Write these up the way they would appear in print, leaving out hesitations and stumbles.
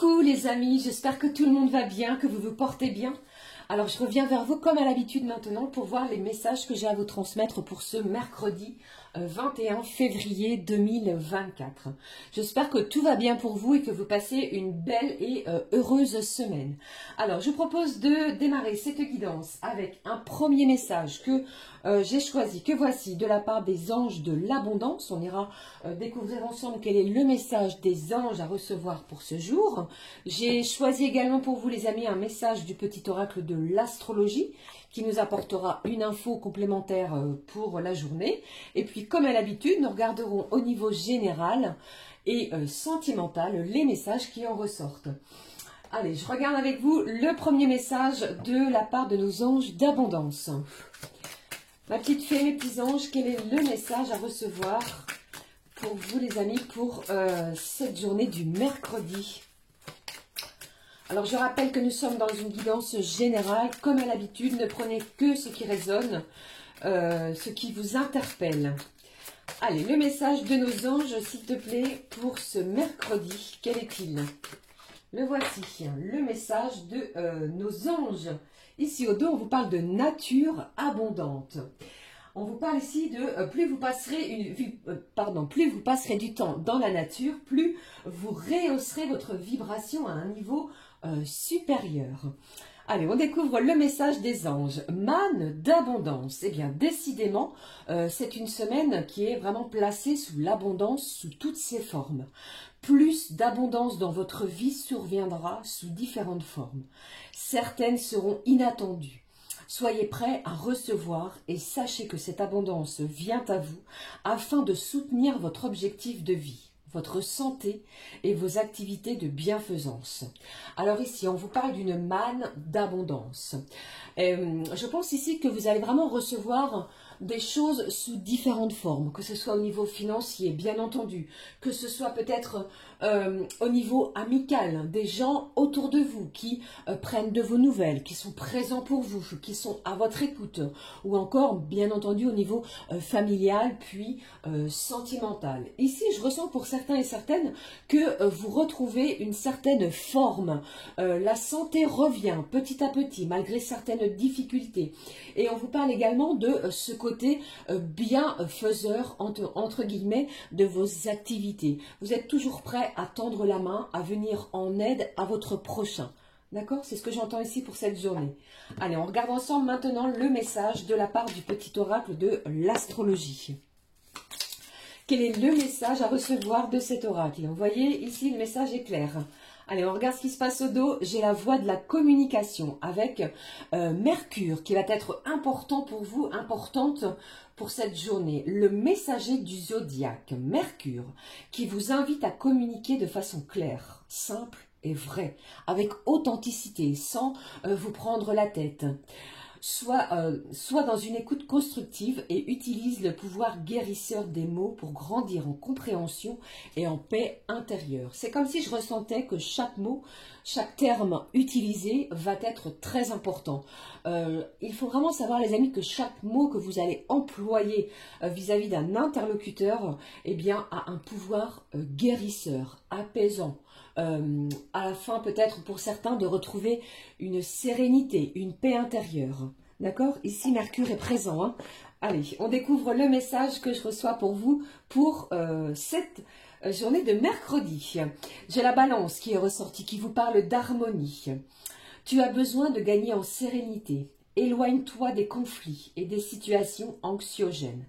Coucou les amis, j'espère que tout le monde va bien, que vous vous portez bien. Alors je reviens vers vous comme à l'habitude maintenant pour voir les messages que j'ai à vous transmettre pour ce mercredi 21 février 2024. J'espère que tout va bien pour vous et que vous passez une belle et heureuse semaine. Alors je vous propose de démarrer cette guidance avec un premier message que j'ai choisi, que voici, de la part des anges de l'abondance. On ira découvrir ensemble quel est le message des anges à recevoir pour ce jour. J'ai choisi également pour vous les amis un message du petit oracle de l'astrologie qui nous apportera une info complémentaire pour la journée. Et puis comme à l'habitude, nous regarderons au niveau général et sentimental les messages qui en ressortent. Allez, je regarde avec vous le premier message de la part de nos anges d'abondance. Ma petite fée, mes petits anges, quel est le message à recevoir pour vous les amis pour cette journée du mercredi? Alors je rappelle que nous sommes dans une guidance générale. Comme à l'habitude, ne prenez que ce qui résonne, ce qui vous interpelle. Allez, le message de nos anges, s'il te plaît, pour ce mercredi, quel est-il? Le voici, le message de nos anges. Ici au dos, on vous parle de nature abondante. On vous parle ici de plus vous passerez plus vous passerez du temps dans la nature, plus vous rehausserez votre vibration à un niveau supérieur. Allez, on découvre le message des anges. Manne d'abondance. Eh bien, décidément, c'est une semaine qui est vraiment placée sous l'abondance, sous toutes ses formes. Plus d'abondance dans votre vie surviendra sous différentes formes. Certaines seront inattendues. Soyez prêts à recevoir et sachez que cette abondance vient à vous afin de soutenir votre objectif de vie, votre santé et vos activités de bienfaisance. Alors ici, on vous parle d'une manne d'abondance. Je pense ici que vous allez vraiment recevoir des choses sous différentes formes, que ce soit au niveau financier, bien entendu, que ce soit peut-être au niveau amical, des gens autour de vous qui prennent de vos nouvelles, qui sont présents pour vous, qui sont à votre écoute, ou encore, bien entendu, au niveau familial, puis sentimental. Ici, je ressens pour certains et certaines que vous retrouvez une certaine forme. La santé revient petit à petit, malgré certaines difficultés. Et on vous parle également de ce côté bienfaiseur, entre guillemets, de vos activités. Vous êtes toujours prêt à tendre la main, à venir en aide à votre prochain. D'accord? C'est ce que j'entends ici pour cette journée. Allez, on regarde ensemble maintenant le message de la part du petit oracle de l'astrologie. Quel est le message à recevoir de cet oracle? Vous voyez, ici, le message est clair. Allez, on regarde ce qui se passe au dos. J'ai la voie de la communication avec Mercure qui va être important pour vous, importante pour cette journée. Le messager du zodiaque, Mercure, qui vous invite à communiquer de façon claire, simple et vraie, avec authenticité, sans vous prendre la tête. Soit dans une écoute constructive et utilise le pouvoir guérisseur des mots pour grandir en compréhension et en paix intérieure. C'est comme si je ressentais que chaque mot, chaque terme utilisé va être très important. Il faut vraiment savoir les amis que chaque mot que vous allez employer vis-à-vis d'un interlocuteur eh bien, a un pouvoir guérisseur, apaisant. À la fin peut-être pour certains de retrouver une sérénité, une paix intérieure. D'accord? Ici Mercure est présent. Hein. Allez, on découvre le message que je reçois pour vous pour cette journée de mercredi. J'ai la balance qui est ressortie, qui vous parle d'harmonie. Tu as besoin de gagner en sérénité. Éloigne-toi des conflits et des situations anxiogènes.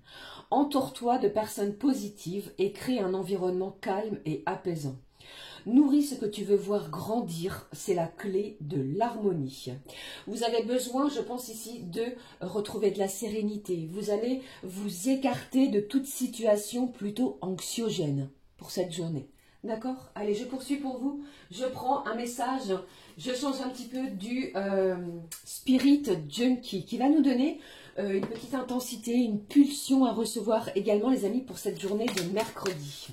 Entoure-toi de personnes positives et crée un environnement calme et apaisant. Nourris ce que tu veux voir grandir, c'est la clé de l'harmonie. Vous avez besoin, je pense ici, de retrouver de la sérénité. Vous allez vous écarter de toute situation plutôt anxiogène pour cette journée. D'accord? Allez, je poursuis pour vous. Je prends un message, je change un petit peu du Spirit Junkie qui va nous donner une petite intensité, une pulsion à recevoir également les amis pour cette journée de mercredi.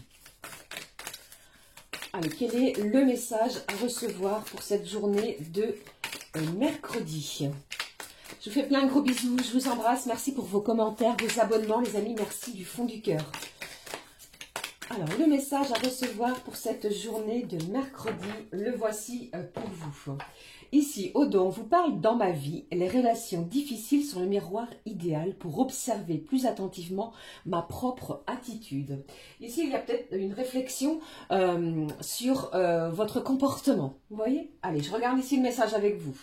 Allez, quel est le message à recevoir pour cette journée de mercredi? Je vous fais plein de gros bisous, je vous embrasse. Merci pour vos commentaires, vos abonnements, les amis. Merci du fond du cœur. Alors, le message à recevoir pour cette journée de mercredi, le voici pour vous. Ici, au dos, on vous parle dans ma vie. Les relations difficiles sont le miroir idéal pour observer plus attentivement ma propre attitude. Ici, il y a peut-être une réflexion sur votre comportement. Vous voyez? Allez, je regarde ici le message avec vous.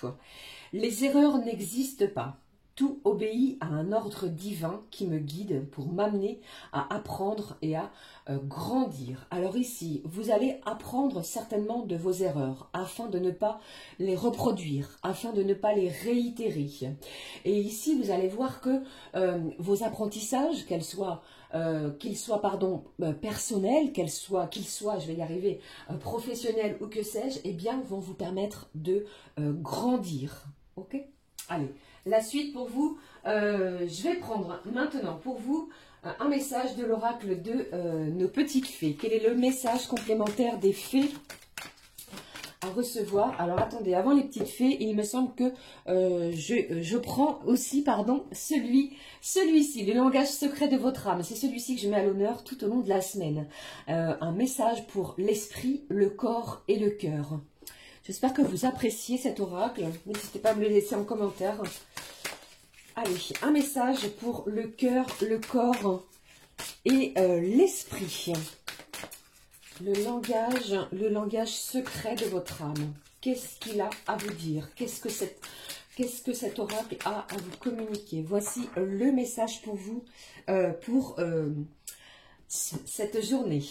Les erreurs n'existent pas. Tout obéit à un ordre divin qui me guide pour m'amener à apprendre et à grandir. Alors ici, vous allez apprendre certainement de vos erreurs afin de ne pas les reproduire, afin de ne pas les réitérer. Et ici, vous allez voir que vos apprentissages, qu'ils soient personnels, qu'ils soient, je vais y arriver, professionnels ou que sais-je, eh bien, vont vous permettre de grandir. Ok? Allez. La suite pour vous, je vais prendre maintenant pour vous un message de l'oracle de nos petites fées. Quel est le message complémentaire des fées à recevoir? Alors attendez, avant les petites fées, il me semble que je prends aussi, pardon, celui-ci, le langage secret de votre âme. C'est celui-ci que je mets à l'honneur tout au long de la semaine. Un message pour l'esprit, le corps et le cœur. J'espère que vous appréciez cet oracle. N'hésitez pas à me le laisser en commentaire. Allez, un message pour le cœur, le corps et l'esprit. Le langage secret de votre âme. Qu'est-ce qu'il a à vous dire? Qu'est-ce que cet oracle a à vous communiquer? Voici le message pour vous, pour cette journée.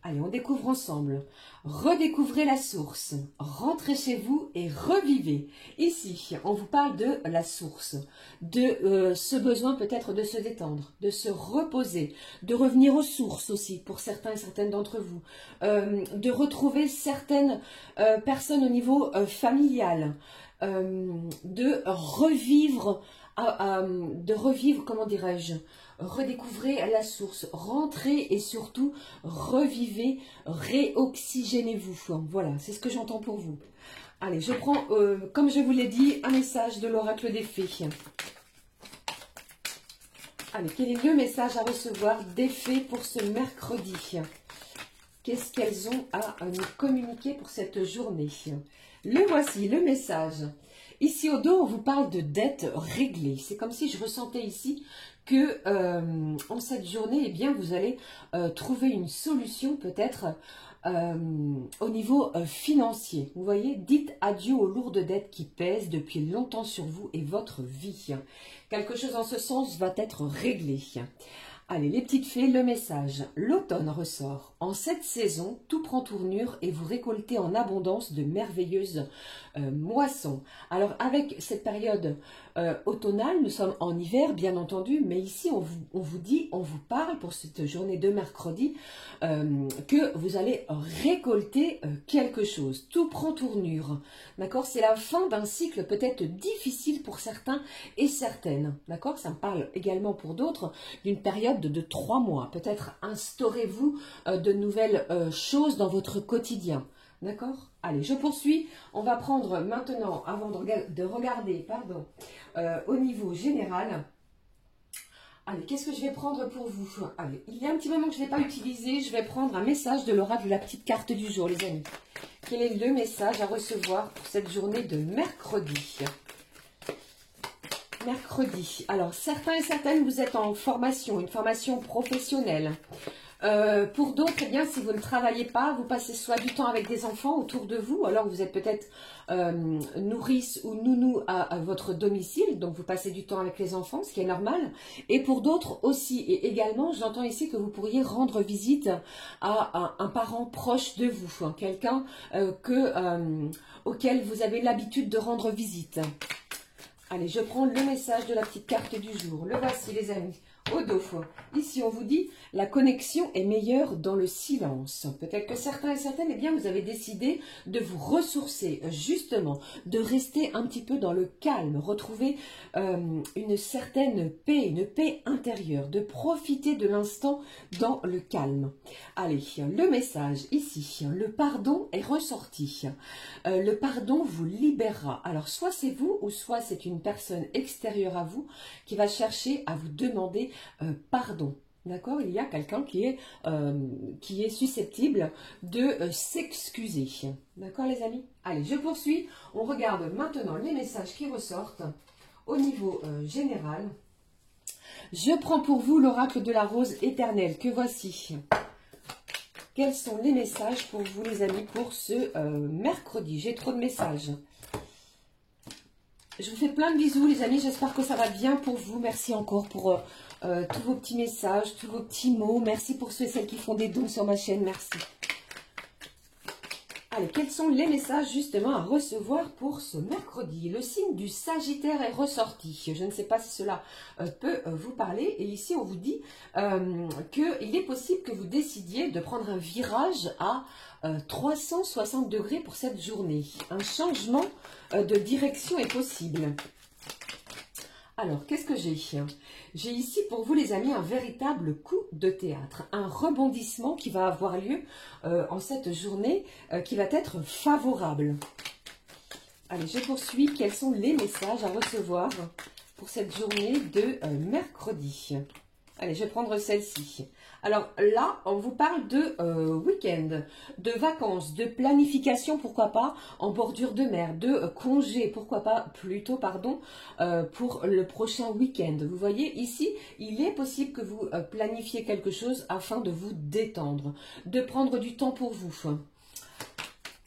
Allez, on découvre ensemble. Redécouvrez la source. Rentrez chez vous et revivez. Ici, on vous parle de la source, de ce besoin peut-être de se détendre, de se reposer, de revenir aux sources aussi pour certains et certaines d'entre vous, de retrouver certaines personnes au niveau familial, de revivre, comment dirais-je, redécouvrez la source, rentrez et surtout revivez, réoxygénez-vous. Voilà, c'est ce que j'entends pour vous. Allez, je prends, comme je vous l'ai dit, un message de l'oracle des fées. Allez, quel est le message à recevoir des fées pour ce mercredi? Qu'est-ce qu'elles ont à nous communiquer pour cette journée? Le voici, le message. Ici au dos, on vous parle de dettes réglées. C'est comme si je ressentais ici que en cette journée, eh bien, vous allez trouver une solution peut-être au niveau financier. Vous voyez, dites adieu aux lourdes dettes qui pèsent depuis longtemps sur vous et votre vie. Quelque chose en ce sens va être réglé. Allez, les petites fées, le message. L'automne ressort. En cette saison, tout prend tournure et vous récoltez en abondance de merveilleuses moissons. Alors, avec cette période automnale, nous sommes en hiver, bien entendu, mais ici, on vous parle pour cette journée de mercredi que vous allez récolter quelque chose. Tout prend tournure. D'accord? C'est la fin d'un cycle peut-être difficile pour certains et certaines. D'accord? Ça me parle également pour d'autres d'une période de 3 mois. Peut-être instaurez-vous de nouvelles choses dans votre quotidien. D'accord? Allez, je poursuis. On va prendre maintenant, avant de regarder, pardon, au niveau général. Allez, qu'est-ce que je vais prendre pour vous? Allez, il y a un petit moment que je ne l'ai pas utilisé. Je vais prendre un message de l'oracle de la petite carte du jour, les amis. Quel est le message à recevoir pour cette journée de mercredi? Mercredi. Alors, certains et certaines, vous êtes en formation, une formation professionnelle. Pour d'autres, eh bien, si vous ne travaillez pas, vous passez soit du temps avec des enfants autour de vous, alors vous êtes peut-être nourrice ou nounou à votre domicile, donc vous passez du temps avec les enfants, ce qui est normal. Et pour d'autres aussi, et également, j'entends ici que vous pourriez rendre visite à un parent proche de vous, hein, quelqu'un auquel vous avez l'habitude de rendre visite. Allez, je prends le message de la petite carte du jour. Le voici, les amis. Au dos. Ici, on vous dit, la connexion est meilleure dans le silence. Peut-être que certains et certaines, eh bien, vous avez décidé de vous ressourcer, justement, de rester un petit peu dans le calme, retrouver une certaine paix, une paix intérieure, de profiter de l'instant dans le calme. Allez, le message ici, le pardon est ressorti. Le pardon vous libérera. Alors, soit c'est vous, ou soit c'est une personne extérieure à vous qui va chercher à vous demander pardon. D'accord? Il y a quelqu'un qui est susceptible de s'excuser. D'accord, les amis? Allez, je poursuis. On regarde maintenant les messages qui ressortent au niveau général. Je prends pour vous l'oracle de la rose éternelle que voici. Quels sont les messages pour vous, les amis, pour ce mercredi? J'ai trop de messages. Je vous fais plein de bisous, les amis. J'espère que ça va bien pour vous. Merci encore pour tous vos petits messages, tous vos petits mots. Merci pour ceux et celles qui font des dons sur ma chaîne. Merci. Allez, quels sont les messages justement à recevoir pour ce mercredi? Le signe du Sagittaire est ressorti. Je ne sais pas si cela peut vous parler. Et ici, on vous dit qu'il est possible que vous décidiez de prendre un virage à 360 degrés pour cette journée. Un changement de direction est possible. Alors, qu'est-ce que j'ai? J'ai ici pour vous, les amis, un véritable coup de théâtre, un rebondissement qui va avoir lieu en cette journée qui va être favorable. Allez, je poursuis. Quels sont les messages à recevoir pour cette journée de mercredi? Allez, je vais prendre celle-ci. Alors là, on vous parle de week-end, de vacances, de planification, pourquoi pas, en bordure de mer, de congé, pourquoi pas, plutôt, pardon, pour le prochain week-end. Vous voyez, ici, il est possible que vous planifiez quelque chose afin de vous détendre, de prendre du temps pour vous.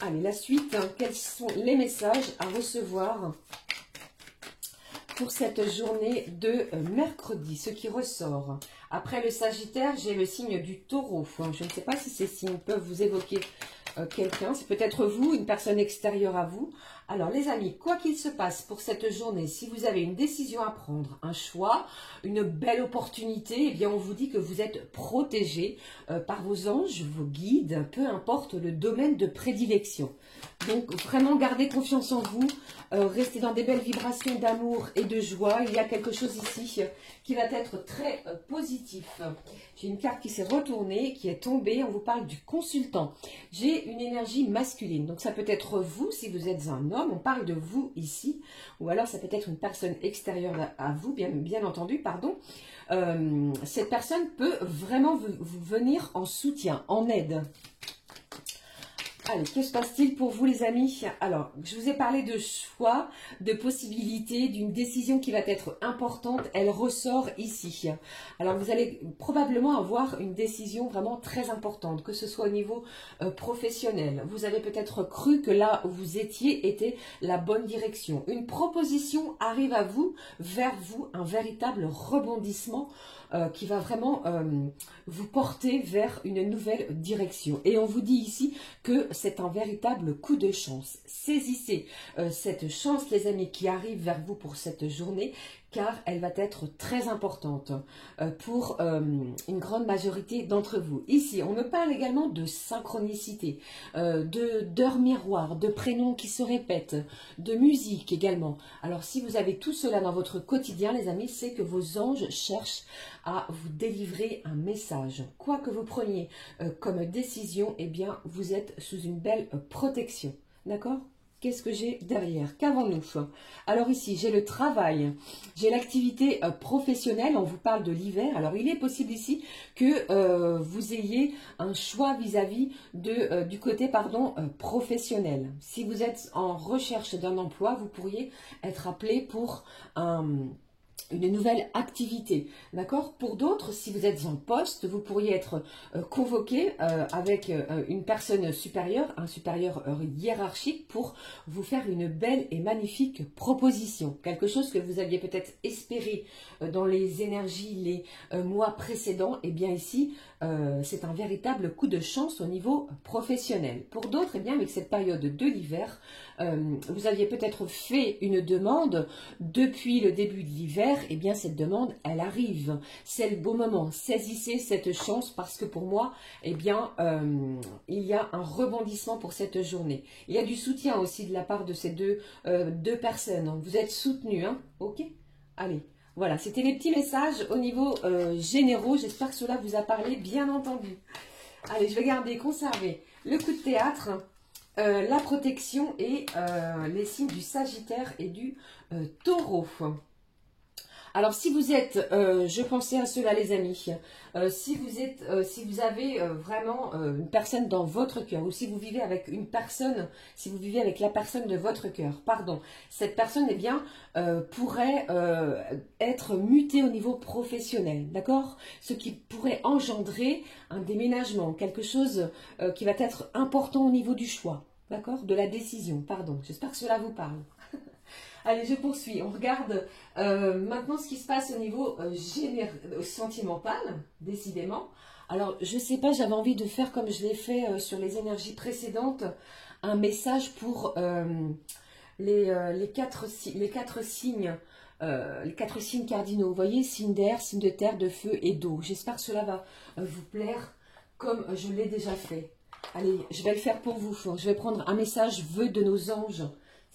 Allez, la suite, hein, quels sont les messages à recevoir pour cette journée de mercredi, ce qui ressort? Après le Sagittaire, j'ai le signe du Taureau. Je ne sais pas si ces signes peuvent vous évoquer quelqu'un. C'est peut-être vous, une personne extérieure à vous. Alors les amis, quoi qu'il se passe pour cette journée, si vous avez une décision à prendre, un choix, une belle opportunité, eh bien on vous dit que vous êtes protégé par vos anges, vos guides, peu importe le domaine de prédilection. Donc vraiment gardez confiance en vous, restez dans des belles vibrations d'amour et de joie. Il y a quelque chose ici qui va être très positif. J'ai une carte qui s'est retournée, qui est tombée, on vous parle du consultant. J'ai une énergie masculine, donc ça peut être vous si vous êtes un homme, on parle de vous ici, ou alors ça peut être une personne extérieure à vous, bien entendu, pardon. Cette personne peut vraiment vous venir en soutien, en aide. Allez, que se passe-t-il pour vous, les amis? Alors, je vous ai parlé de choix, de possibilités, d'une décision qui va être importante. Elle ressort ici. Alors, vous allez probablement avoir une décision vraiment très importante, que ce soit au niveau professionnel. Vous avez peut-être cru que là où vous étiez était la bonne direction. Une proposition arrive à vous, vers vous, un véritable rebondissement qui va vraiment vous porter vers une nouvelle direction. Et on vous dit ici que c'est un véritable coup de chance. Saisissez cette chance, les amis, qui arrive vers vous pour cette journée, car elle va être très importante pour une grande majorité d'entre vous. Ici, on me parle également de synchronicité, d'heures miroirs, de prénoms qui se répètent, de musique également. Alors, si vous avez tout cela dans votre quotidien, les amis, c'est que vos anges cherchent à vous délivrer un message. Quoi que vous preniez comme décision, eh bien, vous êtes sous une belle protection. D'accord ? Qu'est-ce que j'ai derrière? Qu'avons-nous? Alors ici, j'ai le travail, j'ai l'activité professionnelle, on vous parle de l'hiver. Alors il est possible ici que vous ayez un choix vis-à-vis du côté professionnel. Si vous êtes en recherche d'un emploi, vous pourriez être appelé pour une nouvelle activité, d'accord? Pour d'autres, si vous êtes en poste, vous pourriez être convoqué avec une personne supérieure, un supérieur hiérarchique pour vous faire une belle et magnifique proposition. Quelque chose que vous aviez peut-être espéré dans les énergies, les mois précédents. Et bien ici, c'est un véritable coup de chance au niveau professionnel. Pour d'autres, eh bien avec cette période de l'hiver, vous aviez peut-être fait une demande depuis le début de l'hiver. Eh bien cette demande, elle arrive. C'est le bon moment. Saisissez cette chance parce que pour moi, eh bien, il y a un rebondissement pour cette journée. Il y a du soutien aussi de la part de ces deux personnes. Vous êtes soutenus, hein? Ok? Allez. Voilà, c'était les petits messages au niveau généraux. J'espère que cela vous a parlé, bien entendu. Allez, je vais garder, conserver le coup de théâtre, la protection et les signes du Sagittaire et du Taureau. Alors, si vous êtes, je pensais à cela les amis, si vous avez vraiment une personne dans votre cœur, ou si vous vivez avec une personne, si vous vivez avec la personne de votre cœur, pardon, cette personne, eh bien, pourrait être mutée au niveau professionnel, d'accord? Ce qui pourrait engendrer un déménagement, quelque chose qui va être important au niveau du choix, d'accord? De la décision, pardon. J'espère que cela vous parle. Allez, je poursuis. On regarde maintenant ce qui se passe au niveau sentimental, décidément. Alors, je ne sais pas, j'avais envie de faire comme je l'ai fait sur les énergies précédentes, un message pour les quatre signes. Les quatre signes cardinaux. Vous voyez, signe d'air, signe de terre, de feu et d'eau. J'espère que cela va vous plaire comme je l'ai déjà fait. Allez, je vais le faire pour vous. Je vais prendre un message vœu de nos anges.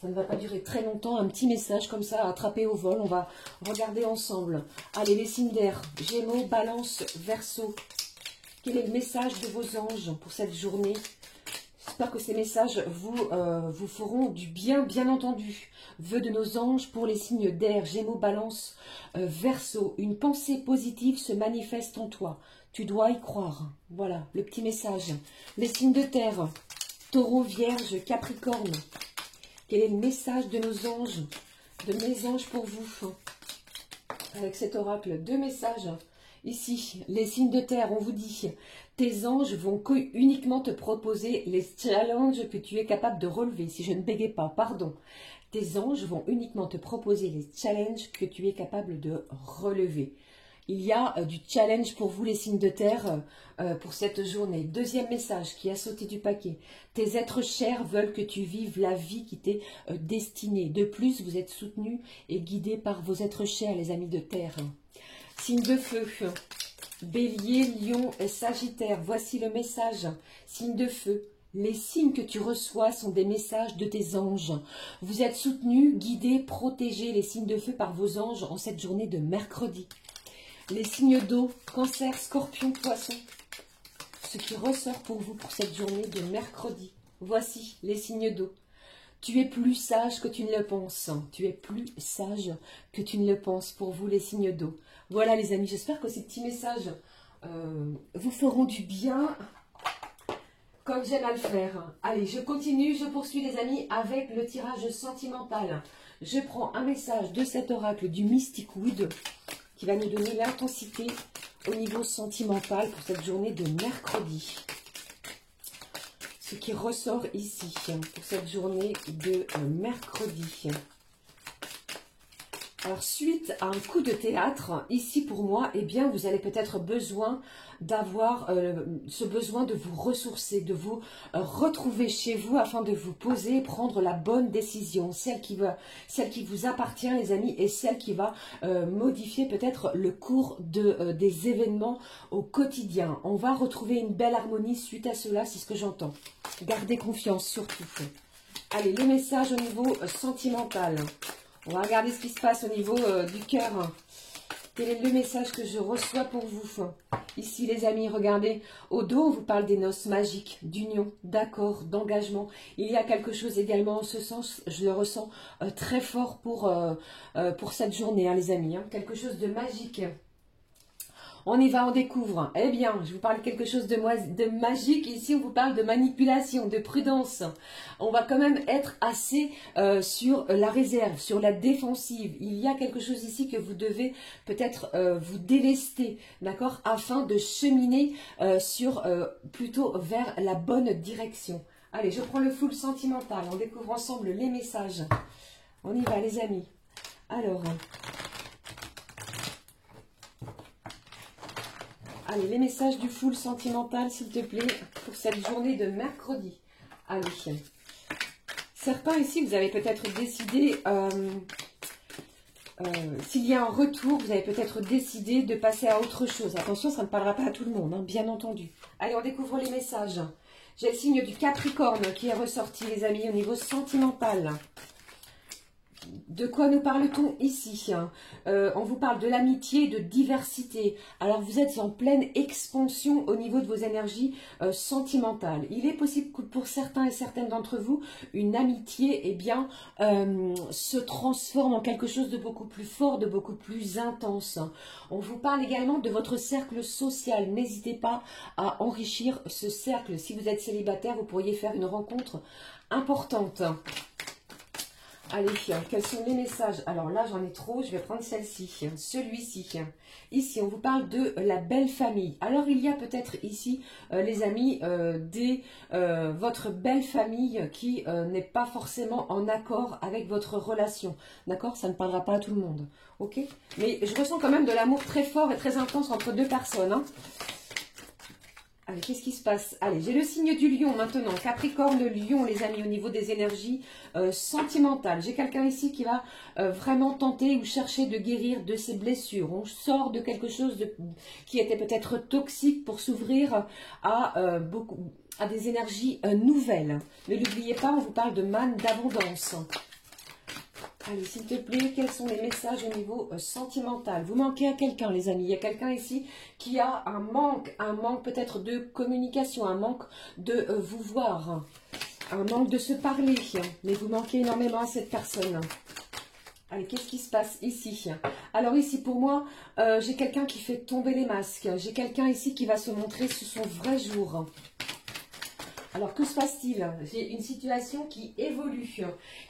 Ça ne va pas durer très longtemps, un petit message comme ça, attrapé au vol. On va regarder ensemble. Allez, les signes d'air, Gémeaux, Balance, Verseau. Quel est le message de vos anges pour cette journée? J'espère que ces messages vous feront du bien, bien entendu. Vœux de nos anges pour les signes d'air, Gémeaux, Balance, Verseau. Une pensée positive se manifeste en toi. Tu dois y croire. Voilà, le petit message. Les signes de terre, Taureau, Vierge, Capricorne. Quel est le message de nos anges, de mes anges pour vous? Avec cet oracle, deux messages. Ici, les signes de terre, on vous dit, tes anges vont uniquement te proposer les challenges que tu es capable de relever. Si je ne bégayais pas, pardon. Tes anges vont uniquement te proposer les challenges que tu es capable de relever. Il y a du challenge pour vous les signes de terre pour cette journée. Deuxième message qui a sauté du paquet. Tes êtres chers veulent que tu vives la vie qui t'est destinée. De plus, vous êtes soutenus et guidés par vos êtres chers, les amis de terre. Signe de feu. Bélier, Lion et Sagittaire. Voici le message. Signe de feu. Les signes que tu reçois sont des messages de tes anges. Vous êtes soutenus, guidés, protégés, les signes de feu par vos anges en cette journée de mercredi. Les signes d'eau, Cancer, Scorpion, Poisson. Ce qui ressort pour vous pour cette journée de mercredi. Voici les signes d'eau. Tu es plus sage que tu ne le penses. Tu es plus sage que tu ne le penses pour vous les signes d'eau. Voilà les amis, j'espère que ces petits messages vous feront du bien comme j'aime à le faire. Allez, je continue, je poursuis les amis avec le tirage sentimental. Je prends un message de cet oracle du Mystic Wood qui va nous donner l'intensité au niveau sentimental pour cette journée de mercredi. Ce qui ressort ici pour cette journée de mercredi. Alors, suite à un coup de théâtre, ici pour moi, eh bien, vous allez peut-être besoin d'avoir ce besoin de vous ressourcer, de vous retrouver chez vous afin de vous poser et prendre la bonne décision, celle qui vous appartient, les amis, et celle qui va modifier peut-être le cours des événements au quotidien. On va retrouver une belle harmonie suite à cela, c'est ce que j'entends. Gardez confiance surtout. Allez, les messages au niveau sentimental. On va regarder ce qui se passe au niveau du cœur. Quel est le message que je reçois pour vous? Ici, les amis, regardez. Au dos, on vous parle des noces magiques, d'union, d'accord, d'engagement. Il y a quelque chose également en ce sens. Je le ressens très fort pour cette journée, hein, les amis. Hein. Quelque chose de magique. On y va, on découvre. Eh bien, je vous parle de quelque chose de magique. Ici, on vous parle de manipulation, de prudence. On va quand même être assez sur la réserve, sur la défensive. Il y a quelque chose ici que vous devez peut-être vous délester, d'accord, afin de cheminer plutôt vers la bonne direction. Allez, je prends le full sentimental. On découvre ensemble les messages. On y va, les amis. Alors... Allez, les messages du full sentimental, s'il te plaît, pour cette journée de mercredi. Allez. Certains ici, vous avez peut-être décidé, s'il y a un retour, vous avez peut-être décidé de passer à autre chose. Attention, ça ne parlera pas à tout le monde, hein, bien entendu. Allez, on découvre les messages. J'ai le signe du Capricorne qui est ressorti, les amis, au niveau sentimental. de quoi nous parle-t-on ici? On vous parle de l'amitié, de diversité. Alors vous êtes en pleine expansion au niveau de vos énergies sentimentales. Il est possible que pour certains et certaines d'entre vous, une amitié se transforme en quelque chose de beaucoup plus fort, de beaucoup plus intense. On vous parle également de votre cercle social. N'hésitez pas à enrichir ce cercle. Si vous êtes célibataire, vous pourriez faire une rencontre importante. Allez, quels sont les messages? Alors là, j'en ai trop, je vais prendre celle-ci, celui-ci. Ici, on vous parle de la belle famille. Alors, il y a peut-être ici, les amis, votre belle famille qui n'est pas forcément en accord avec votre relation. D'accord? Ça ne parlera pas à tout le monde. Ok? Mais je ressens quand même de l'amour très fort et très intense entre deux personnes. Hein. Allez, qu'est-ce qui se passe? Allez, j'ai le signe du lion maintenant. Capricorne, lion, les amis, au niveau des énergies sentimentales. J'ai quelqu'un ici qui va vraiment tenter ou chercher de guérir de ses blessures. On sort de quelque chose qui était peut-être toxique pour s'ouvrir à des énergies nouvelles. Ne l'oubliez pas, on vous parle de manne d'abondance. Allez, s'il te plaît, quels sont les messages au niveau sentimental? Vous manquez à quelqu'un, les amis. Il y a quelqu'un ici qui a un manque peut-être de communication, un manque de vous voir, un manque de se parler. Mais vous manquez énormément à cette personne. Allez, qu'est-ce qui se passe ici? Alors ici, pour moi, j'ai quelqu'un qui fait tomber les masques. J'ai quelqu'un ici qui va se montrer sous son vrai jour. Alors, que se passe-t-il? J'ai une situation qui évolue,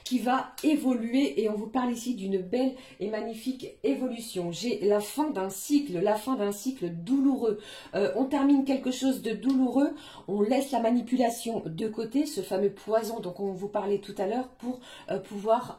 qui va évoluer et on vous parle ici d'une belle et magnifique évolution. J'ai la fin d'un cycle douloureux. On termine quelque chose de douloureux, on laisse la manipulation de côté, ce fameux poison dont on vous parlait tout à l'heure pour pouvoir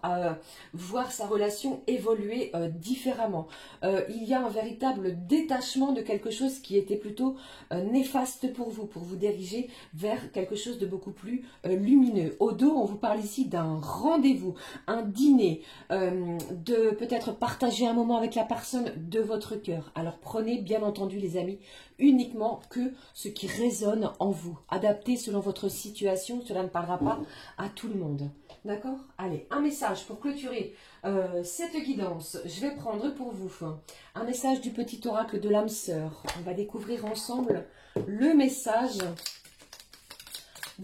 voir sa relation évoluer différemment. Il y a un véritable détachement de quelque chose qui était plutôt néfaste pour vous diriger vers quelque chose de beaucoup plus lumineux. Au dos, on vous parle ici d'un rendez-vous, un dîner, de peut-être partager un moment avec la personne de votre cœur. Alors prenez bien entendu les amis, uniquement que ce qui résonne en vous. Adaptez selon votre situation, cela ne parlera pas à tout le monde. D'accord? Allez, un message pour clôturer cette guidance. Je vais prendre pour vous un message du petit oracle de l'âme sœur. On va découvrir ensemble le message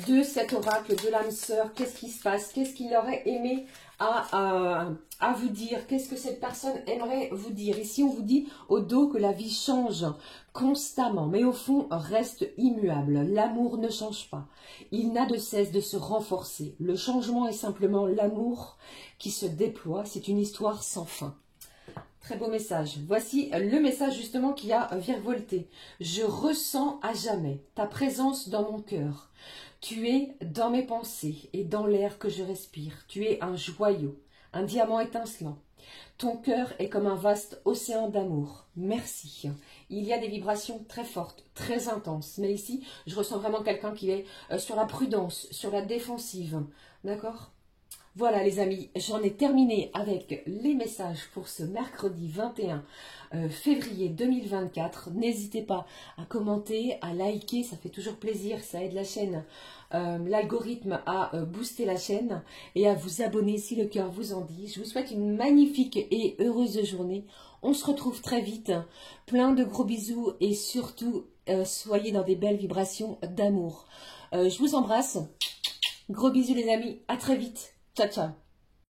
de cet oracle de l'âme sœur. Qu'est-ce qui se passe? Qu'est-ce qu'il aurait aimé à vous dire? Qu'est-ce que cette personne aimerait vous dire? Ici, on vous dit au dos que la vie change constamment, mais au fond, reste immuable. L'amour ne change pas. Il n'a de cesse de se renforcer. Le changement est simplement l'amour qui se déploie. C'est une histoire sans fin. Très beau message. Voici le message justement qui a virevolté. Je ressens à jamais ta présence dans mon cœur. Tu es dans mes pensées et dans l'air que je respire. Tu es un joyau, un diamant étincelant. Ton cœur est comme un vaste océan d'amour. Merci. Il y a des vibrations très fortes, très intenses. Mais ici, je ressens vraiment quelqu'un qui est sur la prudence, sur la défensive. D'accord ? Voilà les amis, j'en ai terminé avec les messages pour ce mercredi 21 février 2024. N'hésitez pas à commenter, à liker, ça fait toujours plaisir, ça aide la chaîne, l'algorithme à booster la chaîne et à vous abonner si le cœur vous en dit. Je vous souhaite une magnifique et heureuse journée. On se retrouve très vite, plein de gros bisous et surtout soyez dans des belles vibrations d'amour. Je vous embrasse, gros bisous les amis, à très vite. Ciao, ciao.